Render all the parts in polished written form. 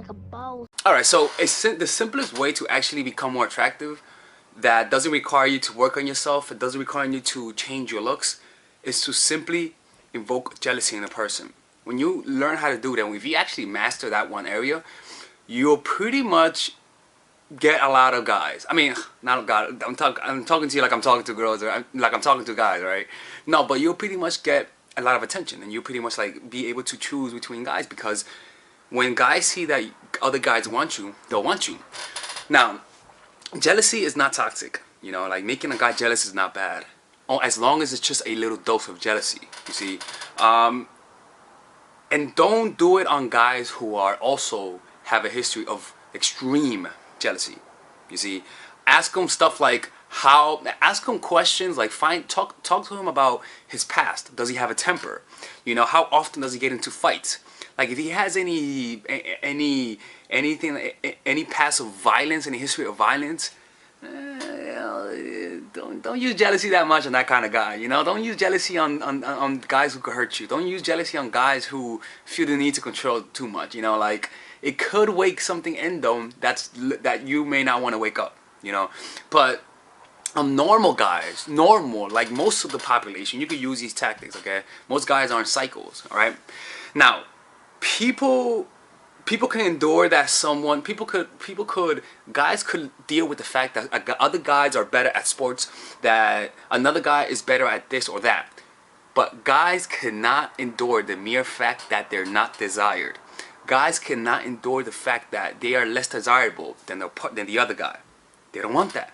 like a boss. Alright, so the simplest way to actually become more attractive that doesn't require you to work on yourself, it doesn't require you to change your looks, is to simply invoke jealousy in a person. When you learn how to do that, if you actually master that one area, you'll pretty much get a lot of guys. I mean, not God. I'm talking to you like I'm talking to girls, or like I'm talking to guys, right? No, but you'll pretty much get a lot of attention, and you'll pretty much like be able to choose between guys, because when guys see that other guys want you, they'll want you. Now, jealousy is not toxic. You know, like making a guy jealous is not bad, as long as it's just a little dose of jealousy. You see, and don't do it on guys who are also have a history of extreme jealousy. You see, ask him stuff like ask him questions like talk to him about his past. Does he have a temper? You know, how often does he get into fights? Like if he has any past of violence, any history of violence, don't use jealousy that much on that kind of guy. You know, don't use jealousy on guys who could hurt you. Don't use jealousy on guys who feel the need to control too much. You know, like it could wake something in them that you may not want to wake up. You know, but normal guys, like most of the population, you could use these tactics. Okay, most guys aren't psychos. All right, now people can endure that guys could deal with the fact that other guys are better at sports, that another guy is better at this or that, but guys cannot endure the mere fact that they're not desired. Guys cannot endure the fact that they are less desirable than the other guy. They don't want that.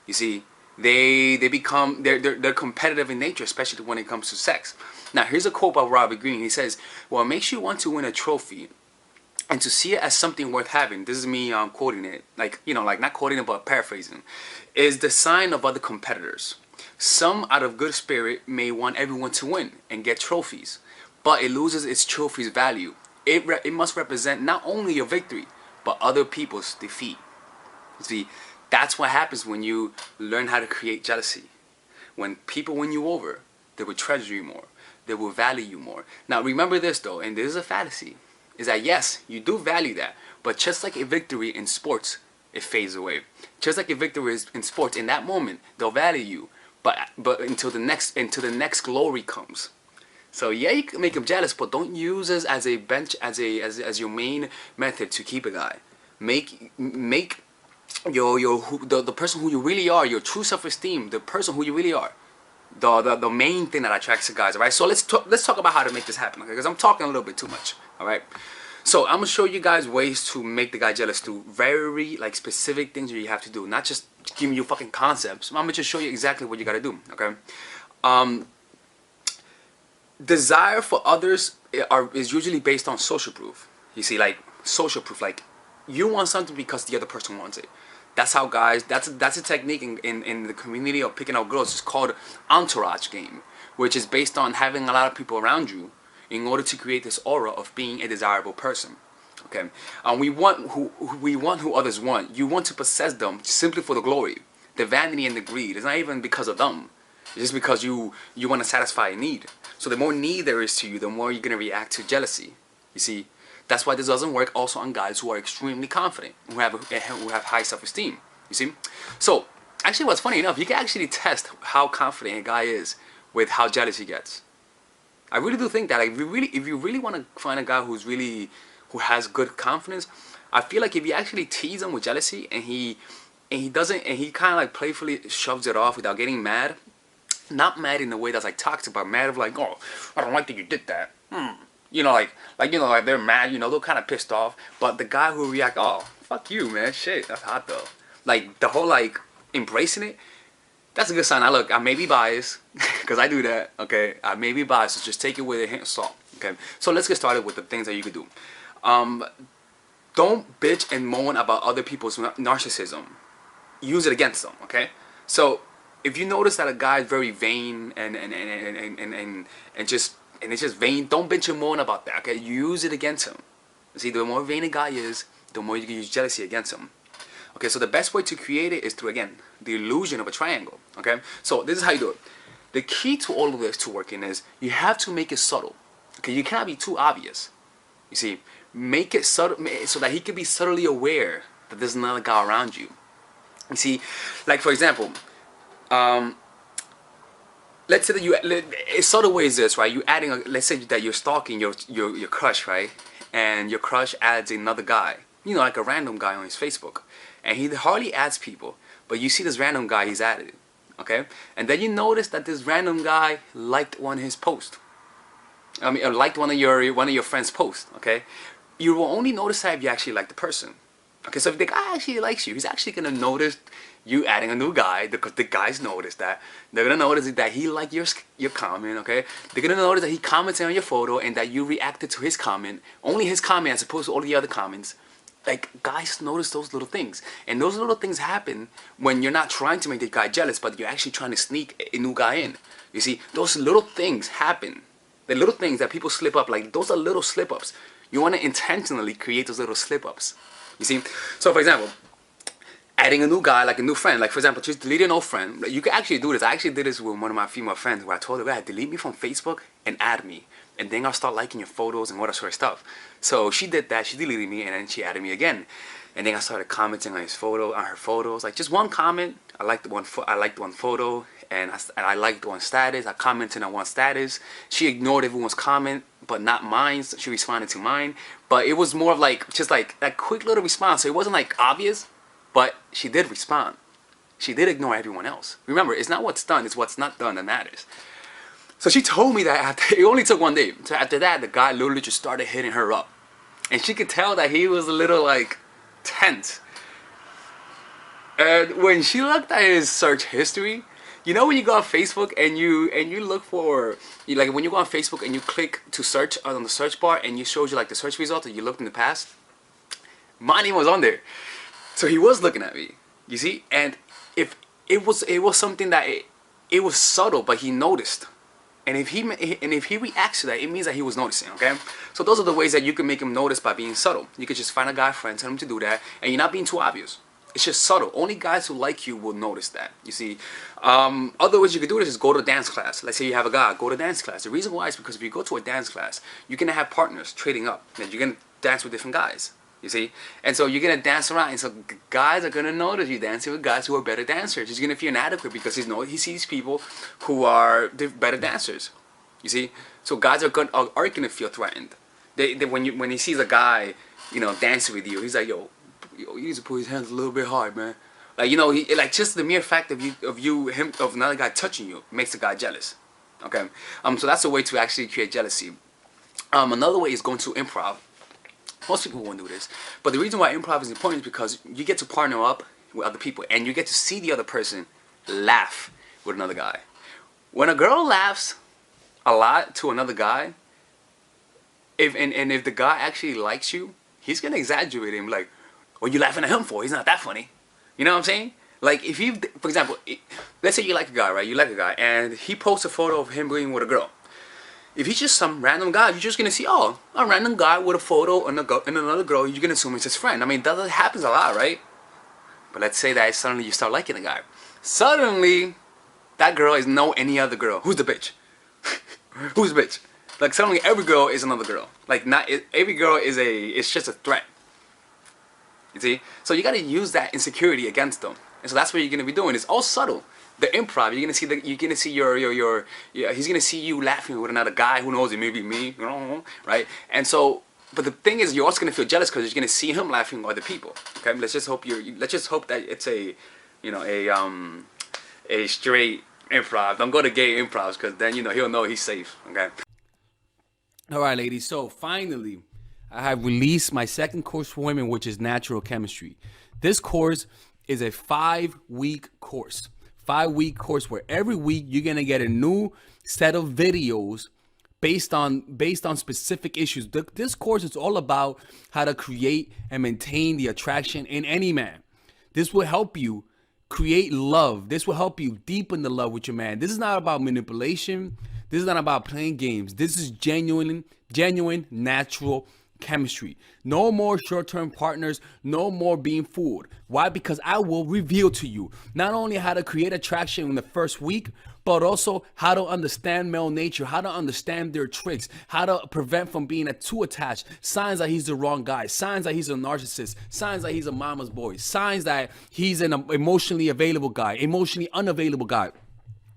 You see, they're competitive in nature, especially when it comes to sex. Now, here's a quote by Robert Greene. He says, "What makes you want to win a trophy and to see it as something worth having," this is me quoting it, like, you know, like not quoting it but paraphrasing, "is the sign of other competitors. Some, out of good spirit, may want everyone to win and get trophies, but it loses its trophy's value. It must represent not only your victory, but other people's defeat." See, that's what happens when you learn how to create jealousy. When people win you over, they will treasure you more. They will value you more. Now, remember this though, and this is a fallacy, is that yes, you do value that, but just like a victory in sports, it fades away. Just like a victory is in sports, in that moment, they'll value you, but until the next glory comes. So yeah, you can make them jealous, but don't use it as a bench, as your main method to keep a guy. Make the person who you really are, your true self-esteem, the person who you really are, the main thing that attracts the guys. All right. So let's talk about how to make this happen, okay? Because I'm talking a little bit too much. All right. So I'm gonna show you guys ways to make the guy jealous through very like specific things that you have to do, not just giving you fucking concepts. I'm gonna just show you exactly what you gotta do. Okay. Desire for others is usually based on social proof. You see, like social proof, like you want something because the other person wants it. That's how guys. That's a technique in the community of picking out girls. It's called entourage game, which is based on having a lot of people around you in order to create this aura of being a desirable person. Okay, we want who others want. You want to possess them simply for the glory, the vanity, and the greed. It's not even because of them. It's just because you want to satisfy a need. So the more need there is to you, the more you're gonna react to jealousy. You see, that's why this doesn't work also on guys who are extremely confident, who have high self-esteem. You see, so actually, what's funny enough, you can actually test how confident a guy is with how jealous he gets. I really do think that like, if you really want to find a guy who has good confidence, I feel like if you actually tease him with jealousy and he kind of like playfully shoves it off without getting mad, not mad in a way that's like toxic, but mad of like, oh, I don't like that you did that. You know, like they're mad. You know, they're kind of pissed off. But the guy who react, oh, fuck you, man, shit, that's hot though. Like the whole like embracing it. That's a good sign. I may be biased, because I do that, okay? I may be biased, so just take it with a hint of salt, okay? So let's get started with the things that you could do. Don't bitch and moan about other people's narcissism. Use it against them, okay? So if you notice that a guy is very vain and it's just vain, don't bitch and moan about that, okay? Use it against him. See, the more vain a guy is, the more you can use jealousy against him. Okay, so the best way to create it is through, again, the illusion of a triangle, okay? So this is how you do it. The key to all of this to working is you have to make it subtle, okay? You cannot be too obvious. You see, make it subtle so that he can be subtly aware that there's another guy around you. You see, like for example, um, let's say that a subtle way is this, right? You adding, let's say that you're stalking your crush, right? And your crush adds another guy, like a random guy on his Facebook, and he hardly adds people, but you see this random guy he's added, okay? And then you notice that this random guy liked one of his posts. I mean, or liked one of your friends' posts, okay? You will only notice that if you actually like the person. Okay, so if the guy actually likes you, he's actually gonna notice you adding a new guy, because the guys notice that. They're gonna notice that he liked your comment, okay? They're gonna notice that he commented on your photo and that you reacted to his comment, only his comment as opposed to all the other comments. Like, guys notice those little things. And those little things happen when you're not trying to make the guy jealous, but you're actually trying to sneak a new guy in. You see, those little things happen. The little things that people slip up, like, those are little slip-ups. You want to intentionally create those little slip-ups. You see? So, for example, adding a new guy, like a new friend. Like, for example, just delete an old friend. You can actually do this. I actually did this with one of my female friends where I told her, "Go ahead, delete me from Facebook and add me. And then I'll start liking your photos and all that sort of stuff." So she did that. She deleted me and then she added me again. And then I started commenting on her photos. Like, just one comment. I liked one photo, and I liked one status. I commented on one status. She ignored everyone's comment, but not mine. So she responded to mine. But it was more of like, just like that quick little response. So it wasn't like obvious, but she did respond. She did ignore everyone else. Remember, it's not what's done, it's what's not done that matters. So she told me that it only took one day. So after that, the guy literally just started hitting her up. And she could tell that he was a little, like, tense. And when she looked at his search history, when you go on Facebook and you look for, like when you go on Facebook and you click to search on the search bar and it shows you like the search results and you looked in the past, my name was on there. So he was looking at me, you see? And if it was something that it was subtle, but he noticed. And if he reacts to that, it means that he was noticing, okay? So those are the ways that you can make him notice by being subtle. You could just find a guy friend, tell him to do that, and you're not being too obvious. It's just subtle. Only guys who like you will notice that, you see. Other ways you could do this is go to dance class. Let's say you have a guy, go to dance class. The reason why is because if you go to a dance class, you're going to have partners trading up. And you're going to dance with different guys, you see. And so you're going to dance around. And so guys are going to notice you dancing with guys who are better dancers. He's going to feel inadequate because he sees people who are better dancers, you see. So guys are going to feel threatened. When he sees a guy, dancing with you, he's like, yo, you need to put his hands a little bit hard, man. Like, like just the mere fact of another guy touching you makes the guy jealous. Okay. So that's a way to actually create jealousy. Another way is going to improv. Most people won't do this, but the reason why improv is important is because you get to partner up with other people and you get to see the other person laugh with another guy. When a girl laughs a lot to another guy, if the guy actually likes you, he's gonna exaggerate him, like, what are you laughing at him for? He's not that funny. You know what I'm saying? Like, if you, for example, let's say you like a guy, right? You like a guy, and he posts a photo of him being with a girl. If he's just some random guy, you're just gonna see, oh, a random guy with a photo and another girl, you're gonna assume it's his friend. I mean, that happens a lot, right? But let's say that suddenly you start liking the guy. Suddenly, that girl is no any other girl. Who's the bitch? Who's the bitch? Like, suddenly every girl is another girl. Like, every girl it's just a threat. You see? So you gotta use that insecurity against them. And so that's what you're gonna be doing. It's all subtle. The improv, you're gonna see he's gonna see you laughing with another guy, who knows, it may be me, right? And so, but the thing is, you're also gonna feel jealous because you're gonna see him laughing with other people. Okay, let's just hope that it's a straight improv. Don't go to gay improvs because then he'll know he's safe. Okay. All right, ladies. So finally, I have released my second course for women, which is natural chemistry. This course is a 5-week course. 5-week course where every week you're gonna get a new set of videos based on specific issues. This course is all about how to create and maintain the attraction in any man. This will help you create love. This will help you deepen the love with your man. This is not about manipulation. This is not about playing games. This is genuine, natural chemistry. No more short-term partners, no more being fooled. Why? Because I will reveal to you not only how to create attraction in the first week, but also how to understand male nature, how to understand their tricks, how to prevent from being too attached, signs that he's the wrong guy, signs that he's a narcissist, signs that he's a mama's boy, signs that he's an emotionally available guy, emotionally unavailable guy.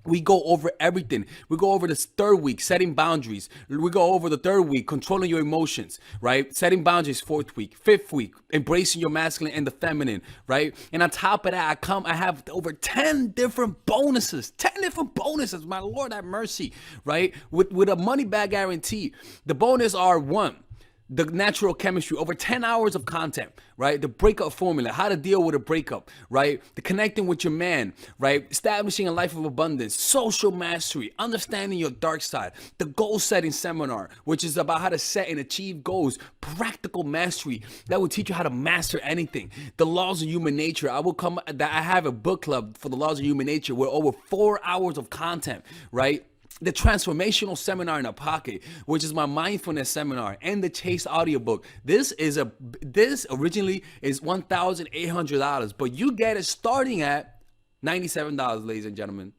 We go over everything. We go over this third week, setting boundaries. We go over the third week, controlling your emotions, right? Setting boundaries, fourth week, fifth week, embracing your masculine and the feminine, right? And on top of that, I have over 10 different bonuses, 10 different bonuses. My Lord have mercy, right? With a money back guarantee. The bonus are one, the natural chemistry, over 10 hours of content, right? The breakup formula, how to deal with a breakup, right? The connecting with your man, right? Establishing a life of abundance, social mastery, understanding your dark side, the goal setting seminar, which is about how to set and achieve goals, practical mastery that will teach you how to master anything, the laws of human nature. I have a book club for the laws of human nature with over 4 hours of content, right? The transformational seminar in a pocket, which is my mindfulness seminar, and the Chase audiobook. This originally is $1,800, but you get it starting at $97, ladies and gentlemen,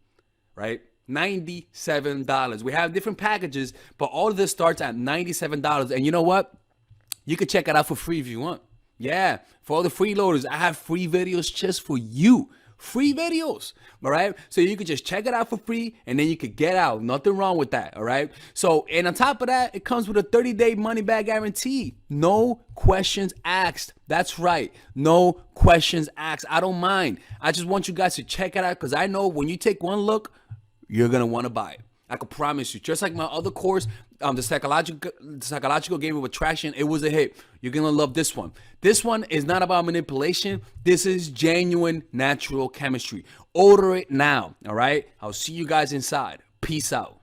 right? $97. We have different packages, but all of this starts at $97. And you know what? You can check it out for free if you want. Yeah, for all the freeloaders, I have free videos just for you. Free videos, all right? So you could just check it out for free and then you could get out. Nothing wrong with that, all right? So, and on top of that, it comes with a 30-day money-back guarantee. No questions asked. That's right. No questions asked. I don't mind. I just want you guys to check it out because I know when you take one look, you're going to want to buy it. I can promise you. Just like my other course, the psychological game of attraction, it was a hit. You're going to love this one. This one is not about manipulation. This is genuine natural chemistry. Order it now, all right? I'll see you guys inside. Peace out.